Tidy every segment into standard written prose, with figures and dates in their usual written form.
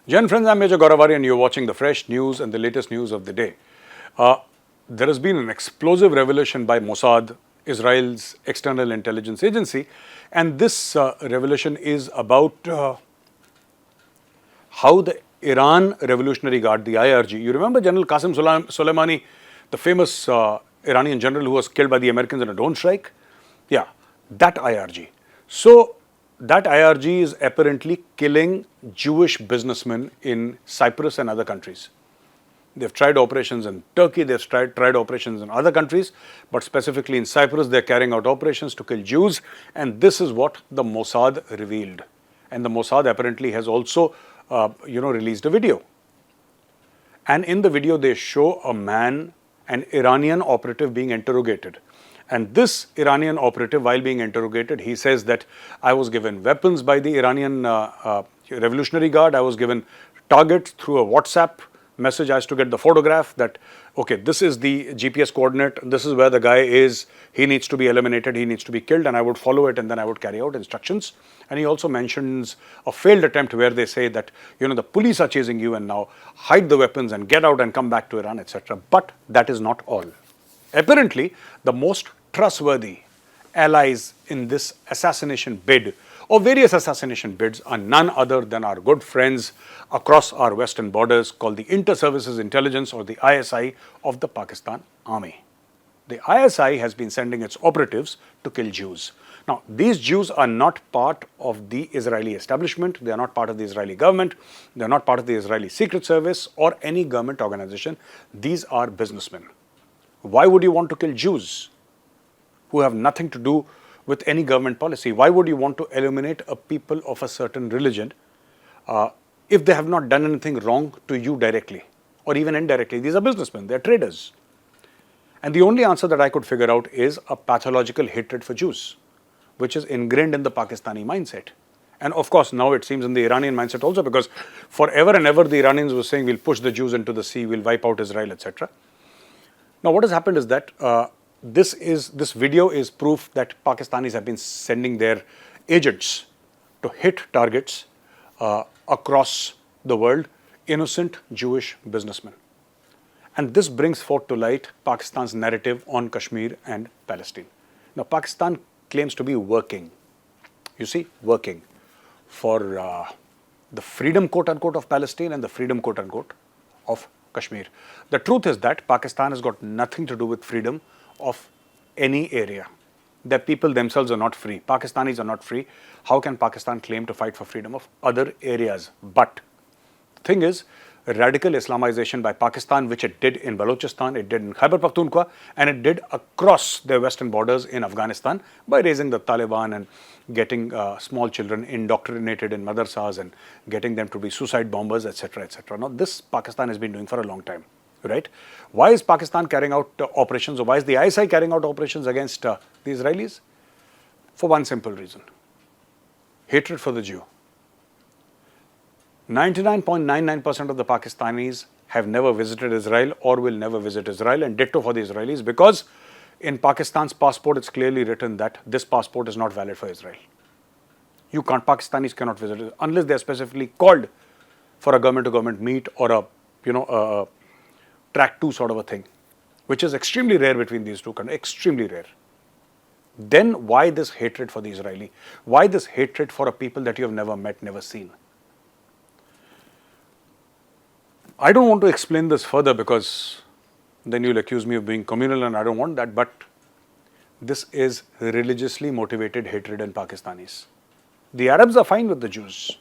Jen friends, I'm Major Gaurav Arya and you're watching the fresh news and the latest news of the day. There has been an explosive revelation by Mossad, Israel's external intelligence agency, and this revelation is about how the Iran Revolutionary Guard, the IRG, you remember General Qasem Soleimani, the famous Iranian general who was killed by the Americans in a drone strike? Yeah, that IRG. So that IRG is apparently killing Jewish businessmen in Cyprus and other countries. They've tried operations in Turkey, they've tried operations in other countries, but specifically in Cyprus, they're carrying out operations to kill Jews, and this is what the Mossad revealed. And the Mossad apparently has also, released a video. And in the video, they show a man, an Iranian operative, being interrogated. And this Iranian operative, while being interrogated, he says that I was given weapons by the Iranian Revolutionary Guard. I was given targets through a WhatsApp message. I has to get the photograph that, okay, this is the GPS coordinate. This is where the guy is. He needs to be eliminated. He needs to be killed. And I would follow it and then I would carry out instructions. And he also mentions a failed attempt where they say that, the police are chasing you and now hide the weapons and get out and come back to Iran, etc. But that is not all. Apparently, the most trustworthy allies in this assassination bid or various assassination bids are none other than our good friends across our western borders called the Inter-Services Intelligence or the ISI of the Pakistan Army. The ISI has been sending its operatives to kill Jews. Now, these Jews are not part of the Israeli establishment, they are not part of the Israeli government, they are not part of the Israeli Secret Service or any government organization. These are businessmen. Why would you want to kill Jews who have nothing to do with any government policy? Why would you want to eliminate a people of a certain religion if they have not done anything wrong to you directly or even indirectly? These are businessmen, they're traders. And the only answer that I could figure out is a pathological hatred for Jews, which is ingrained in the Pakistani mindset. And of course, now it seems in the Iranian mindset also, because forever and ever the Iranians were saying, we'll push the Jews into the sea, we'll wipe out Israel, etc. Now, what has happened is that this video is proof that Pakistanis have been sending their agents to hit targets across the world, innocent Jewish businessmen. And this brings forth to light Pakistan's narrative on Kashmir and Palestine. Now, Pakistan claims to be working for the freedom, quote unquote, of Palestine and the freedom, quote unquote, of Kashmir. The truth is that Pakistan has got nothing to do with freedom of any area. The people themselves are not free. Pakistanis are not free. How can Pakistan claim to fight for freedom of other areas? But the thing is, radical Islamization by Pakistan, which it did in Balochistan, it did in Khyber Pakhtunkhwa, and it did across their western borders in Afghanistan by raising the Taliban and getting small children indoctrinated in madrasas and getting them to be suicide bombers, etc., etc. Now, this Pakistan has been doing for a long time, right? Why is Pakistan carrying out operations, or why is the ISI carrying out operations against the Israelis? For one simple reason: hatred for the Jew. 99.99% of the Pakistanis have never visited Israel or will never visit Israel, and ditto for the Israelis, because in Pakistan's passport it's clearly written that this passport is not valid for Israel. Pakistanis cannot visit it unless they are specifically called for a government-to-government meet or a track 2 sort of a thing, which is extremely rare between these two countries, extremely rare. Then why this hatred for the Israeli? Why this hatred for a people that you have never met, never seen? I don't want to explain this further because then you'll accuse me of being communal, and I don't want that, but this is religiously motivated hatred in Pakistanis. The Arabs are fine with the Jews.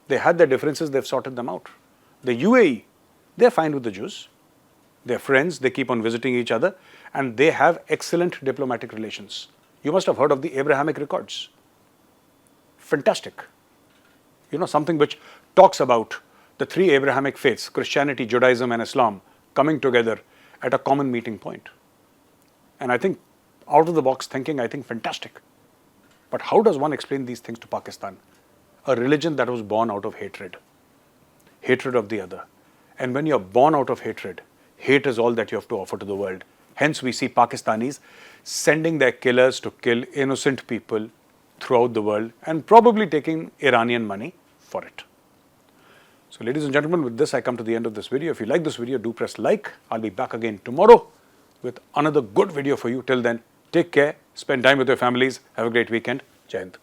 They had their differences, they've sorted them out. The UAE, they're fine with the Jews. They're friends, they keep on visiting each other, and they have excellent diplomatic relations. You must have heard of the Abrahamic Accords. Fantastic. Something which talks about the 3 Abrahamic faiths, Christianity, Judaism and Islam, coming together at a common meeting point. And I think out of the box thinking, I think fantastic. But how does one explain these things to Pakistan? A religion that was born out of hatred of the other. And when you're born out of hatred, hate is all that you have to offer to the world. Hence, we see Pakistanis sending their killers to kill innocent people throughout the world and probably taking Iranian money for it. So ladies and gentlemen, with this I come to the end of this video. If you like this video, do press like. I'll be back again tomorrow with another good video for you. Till then, take care, spend time with your families, have a great weekend. Jai Hind.